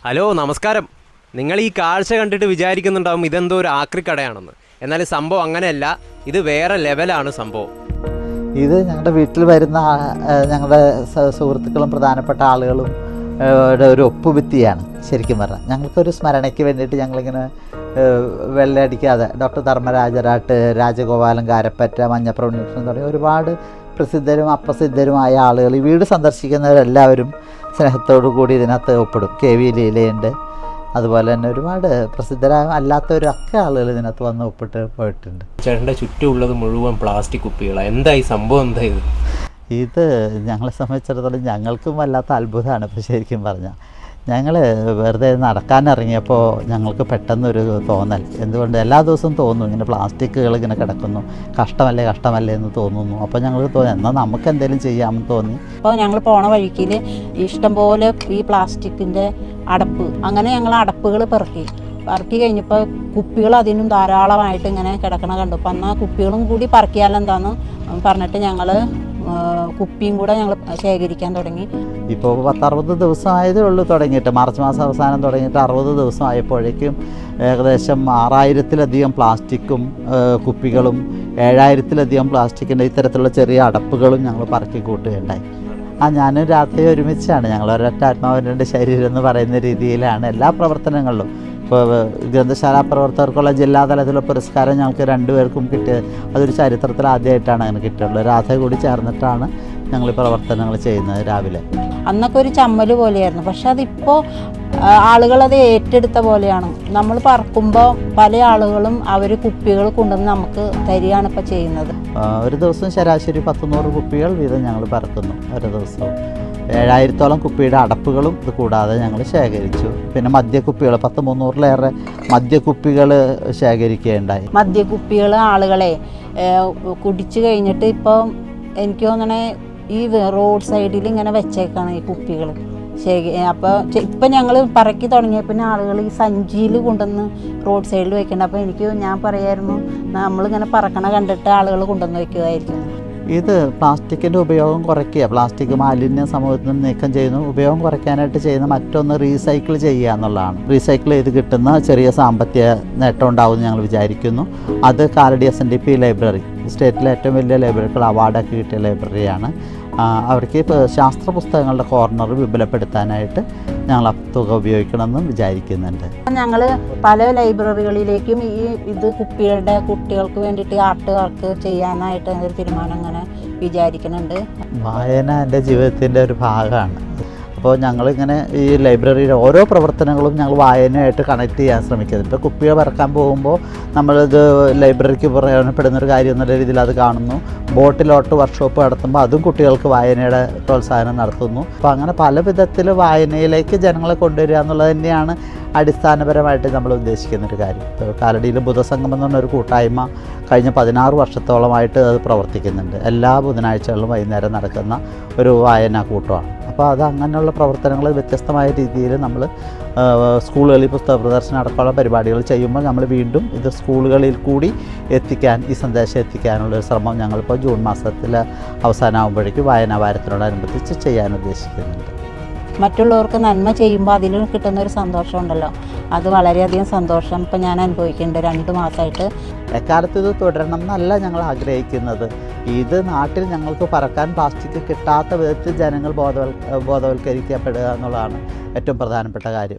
Hello നമസ്കാരം. നിങ്ങൾ ഈ കാഴ്ച കണ്ടിട്ട് വിചാരിക്കുന്നുണ്ടാവും ഇതെന്തോ ഒരു ആക്രിക്കടയാണെന്ന്. എന്നാൽ സംഭവം അങ്ങനെയല്ല, ഇത് വേറെ ലെവലാണ് സംഭവം. ഇത് ഞങ്ങളുടെ വീട്ടിൽ വരുന്ന ഞങ്ങളുടെ സുഹൃത്തുക്കളും പ്രധാനപ്പെട്ട ആളുകളും ഒരു ഒപ്പുവിത്തിയാണ്. ശരിക്കും പറഞ്ഞാൽ ഞങ്ങൾക്കൊരു സ്മരണയ്ക്ക് വേണ്ടിയിട്ട് ഞങ്ങളിങ്ങനെ വെള്ളയടിക്കാതെ ഡോക്ടർ ധർമ്മരാജരാട്ട്, രാജഗോപാലൻ കാരപ്പറ്റ, മഞ്ഞപ്ര ഉണ്ണികൃഷ്ണൻ തുടങ്ങി ഒരുപാട് പ്രസിദ്ധരും അപ്രസിദ്ധരുമായ ആളുകൾ ഈ വീട് സന്ദർശിക്കുന്നവരെല്ലാവരും സ്നേഹത്തോടു കൂടി ഇതിനകത്ത് ഒപ്പിടും. കെ വി ലീലയുണ്ട്, അതുപോലെ തന്നെ ഒരുപാട് പ്രസിദ്ധരായ അല്ലാത്തവരൊക്കെ ആളുകൾ ഇതിനകത്ത് വന്ന് ഒപ്പിട്ട് പോയിട്ടുണ്ട്. ചേട്ടൻ്റെ ചുറ്റുമുള്ളത് മുഴുവൻ പ്ലാസ്റ്റിക് കുപ്പികളാണ്. എന്താ ഈ സംഭവം? എന്താ ഇത് ഞങ്ങളെ സംബന്ധിച്ചിടത്തോളം ഞങ്ങൾക്കും വല്ലാത്ത അത്ഭുതമാണ്. ഇപ്പോൾ ശരിക്കും പറഞ്ഞാൽ ഞങ്ങൾ വെറുതെ നടക്കാനിറങ്ങിയപ്പോൾ ഞങ്ങൾക്ക് പെട്ടെന്നൊരു തോന്നൽ, എന്തുകൊണ്ട് എല്ലാ ദിവസവും തോന്നുന്നു ഇങ്ങനെ പ്ലാസ്റ്റിക്കുകൾ ഇങ്ങനെ കിടക്കുന്നു, കഷ്ടമല്ലേ എന്ന് തോന്നുന്നു. അപ്പോൾ ഞങ്ങൾക്ക് തോന്നി എന്നാൽ നമുക്ക് എന്തെങ്കിലും ചെയ്യാമെന്ന് തോന്നി. അപ്പോൾ ഞങ്ങൾ പോണ വഴിക്കിൽ ഇഷ്ടംപോലെ ഈ പ്ലാസ്റ്റിക്കിൻ്റെ അടപ്പ്, അങ്ങനെ ഞങ്ങൾ അടപ്പുകൾ പെറുക്കി കഴിഞ്ഞപ്പോൾ കുപ്പികൾ അതിനും ധാരാളമായിട്ട് ഇങ്ങനെ കിടക്കണ കണ്ടു. അപ്പം എന്നാൽ കുപ്പികളും കൂടി പെറുക്കിയാലെന്താന്ന് പറഞ്ഞിട്ട് ഞങ്ങൾ കുപ്പിയും കൂടെ ഞങ്ങൾ ശേഖരിക്കാൻ തുടങ്ങി. ഇപ്പോൾ 10-60 ദിവസമായതേ ഉള്ളൂ തുടങ്ങിയിട്ട്. മാർച്ച് മാസം അവസാനം തുടങ്ങിയിട്ട് 60 ദിവസം ആയപ്പോഴേക്കും ഏകദേശം 6000-ലധികം പ്ലാസ്റ്റിക്കും കുപ്പികളും 7000-ലധികം പ്ലാസ്റ്റിക്കിൻ്റെ ഇത്തരത്തിലുള്ള ചെറിയ അടപ്പുകളും ഞങ്ങൾ പറക്കി കൂട്ടുകയുണ്ടായി. ഞാനും രാത്രി ഒരുമിച്ചാണ്. ഞങ്ങൾ ഒരൊറ്റ ആത്മാവിൻ്റെ ശരീരം എന്ന് പറയുന്ന രീതിയിലാണ് എല്ലാ പ്രവർത്തനങ്ങളിലും. ഇപ്പോൾ ഗ്രന്ഥശാല പ്രവർത്തകർക്കുള്ള ജില്ലാതലത്തിലുള്ള പുരസ്കാരം ഞങ്ങൾക്ക് 2 പേർക്കും കിട്ടിയത് അതൊരു ചരിത്രത്തിൽ ആദ്യമായിട്ടാണ് അങ്ങനെ കിട്ടിയിട്ടുള്ളത്. രാധ കൂടി ചേർന്നിട്ടാണ് ഞങ്ങൾ ഈ പ്രവർത്തനങ്ങൾ ചെയ്യുന്നത് രാവിലെ. അന്നൊക്കെ ഒരു ചമ്മൽ പോലെയായിരുന്നു, പക്ഷെ അതിപ്പോൾ ആളുകളത് ഏറ്റെടുത്ത പോലെയാണ്. നമ്മൾ പറക്കുമ്പോൾ പല ആളുകളും അവർ കുപ്പികൾ കൊണ്ടുവന്ന് നമുക്ക് തരികയാണ് ഇപ്പോൾ ചെയ്യുന്നത്. ഒരു ദിവസം ശരാശരി 100 കുപ്പികൾ വീതം ഞങ്ങൾ പറക്കുന്നു ഓരോ ദിവസവും. 7000-ഓളം കുപ്പിയുടെ അടപ്പുകളും ഇത് കൂടാതെ ഞങ്ങൾ ശേഖരിച്ചു. പിന്നെ മദ്യക്കുപ്പികൾ 300-ലേറെ മദ്യക്കുപ്പികൾ ശേഖരിക്കുകയുണ്ടായി. മദ്യക്കുപ്പികൾ ആളുകളെ കുടിച്ചു കഴിഞ്ഞിട്ട് ഇപ്പോൾ എനിക്ക് തോന്നണേ ഈ റോഡ് സൈഡിൽ ഇങ്ങനെ വെച്ചേക്കാണ് ഈ കുപ്പികൾ അപ്പോൾ ഇപ്പം ഞങ്ങൾ പറക്കി തുടങ്ങിയ പിന്നെ ആളുകൾ ഈ സഞ്ചിയിൽ കൊണ്ടുവന്ന് റോഡ് സൈഡിൽ വെക്കുന്നുണ്ട്. അപ്പോൾ ഞാൻ പറയായിരുന്നു നമ്മളിങ്ങനെ പറക്കണ കണ്ടിട്ട് ആളുകൾ കൊണ്ടുവന്ന് വെക്കുമായിരിക്കും. ഇത് പ്ലാസ്റ്റിക്കിൻ്റെ ഉപയോഗം കുറയ്ക്കുക, പ്ലാസ്റ്റിക് മാലിന്യം സമൂഹത്തിൽ നിന്ന് നീക്കം ചെയ്യുന്നു. ഉപയോഗം കുറയ്ക്കാനായിട്ട് ചെയ്യുന്ന മറ്റൊന്ന് റീസൈക്കിൾ ചെയ്യുക എന്നുള്ളതാണ്. റീസൈക്കിൾ ചെയ്ത് കിട്ടുന്ന ചെറിയ സാമ്പത്തിക നേട്ടം ഉണ്ടാകുമെന്ന് ഞങ്ങൾ വിചാരിക്കുന്നു. അത് കാലടി SNDP ലൈബ്രറി, സ്റ്റേറ്റിലെ ഏറ്റവും വലിയ ലൈബ്രറികൾ അവാർഡൊക്കെ കിട്ടിയ ലൈബ്രറിയാണ്. അവർക്ക് ശാസ്ത്ര പുസ്തകങ്ങളുടെ കോർണർ വിപുലപ്പെടുത്താനായിട്ട് ഞങ്ങൾ തുക ഉപയോഗിക്കണമെന്നും വിചാരിക്കുന്നുണ്ട്. ഞങ്ങൾ പല ലൈബ്രറികളിലേക്കും ഇത് കുപ്പികളുടെ കുട്ടികൾക്ക് വേണ്ടിയിട്ട് ആർട്ട് വർക്ക് ചെയ്യാനായിട്ട് ഒരു തീരുമാനം അങ്ങനെ വിചാരിക്കുന്നുണ്ട്. വായന എൻ്റെ ജീവിതത്തിൻ്റെ ഒരു ഭാഗമാണ്. അപ്പോൾ ഞങ്ങളിങ്ങനെ ഈ ലൈബ്രറിയിലെ ഓരോ പ്രവർത്തനങ്ങളും ഞങ്ങൾ വായനയായിട്ട് കണക്ട് ചെയ്യാൻ ശ്രമിക്കുന്നത്. ഇപ്പോൾ കുപ്പികൾ പറക്കാൻ പോകുമ്പോൾ നമ്മളിത് ലൈബ്രറിക്ക് പ്രയോജനപ്പെടുന്നൊരു കാര്യം എന്നുള്ള രീതിയിൽ അത് കാണുന്നു. ബോട്ടിലോട്ട് വർക്ക്ഷോപ്പ് നടത്തുമ്പോൾ അതും കുട്ടികൾക്ക് വായനയുടെ പ്രോത്സാഹനം നടത്തുന്നു. അപ്പോൾ അങ്ങനെ പല വിധത്തിൽ വായനയിലേക്ക് ജനങ്ങളെ കൊണ്ടുവരിക എന്നുള്ളത് തന്നെയാണ് അടിസ്ഥാനപരമായിട്ട് നമ്മൾ ഉദ്ദേശിക്കുന്നൊരു കാര്യം. ഇപ്പോൾ കാലടിയിൽ ബുധസംഗമം എന്ന് പറഞ്ഞൊരു കൂട്ടായ്മ കഴിഞ്ഞ 16 വർഷത്തോളമായിട്ട് അത് പ്രവർത്തിക്കുന്നുണ്ട്. എല്ലാ ബുധനാഴ്ചകളിലും വൈകുന്നേരം നടക്കുന്ന ഒരു വായനാ കൂട്ടമാണ്. അപ്പോൾ അത് അങ്ങനെയുള്ള പ്രവർത്തനങ്ങൾ വ്യത്യസ്തമായ രീതിയിൽ നമ്മൾ സ്കൂളുകളിൽ പുസ്തക പ്രദർശനം അടക്കമുള്ള പരിപാടികൾ ചെയ്യുമ്പോൾ നമ്മൾ വീണ്ടും ഇത് സ്കൂളുകളിൽ കൂടി എത്തിക്കാൻ, ഈ സന്ദേശം എത്തിക്കാനുള്ളൊരു ശ്രമം ഞങ്ങളിപ്പോൾ ജൂൺ മാസത്തിൽ അവസാനമാകുമ്പോഴേക്കും വായനാ വാരത്തിനോടനുബന്ധിച്ച് ചെയ്യാൻ ഉദ്ദേശിക്കുന്നുണ്ട്. മറ്റുള്ളവർക്ക് നന്മ ചെയ്യുമ്പോൾ അതിൽ കിട്ടുന്നൊരു സന്തോഷമുണ്ടല്ലോ, അത് വളരെയധികം സന്തോഷം ഇപ്പം ഞാൻ അനുഭവിക്കുന്നുണ്ട് 2 മാസമായിട്ട്. എക്കാലത്ത് ഇത് തുടരണം എന്നല്ല ഞങ്ങൾ ആഗ്രഹിക്കുന്നത്. ഇത് നാട്ടിൽ ഞങ്ങൾക്ക് പറക്കാൻ പ്ലാസ്റ്റിക് കിട്ടാത്ത വിധത്തിൽ ജനങ്ങൾ ബോധവൽക്കരിക്കപ്പെടുക എന്നുള്ളതാണ് ഏറ്റവും പ്രധാനപ്പെട്ട കാര്യം.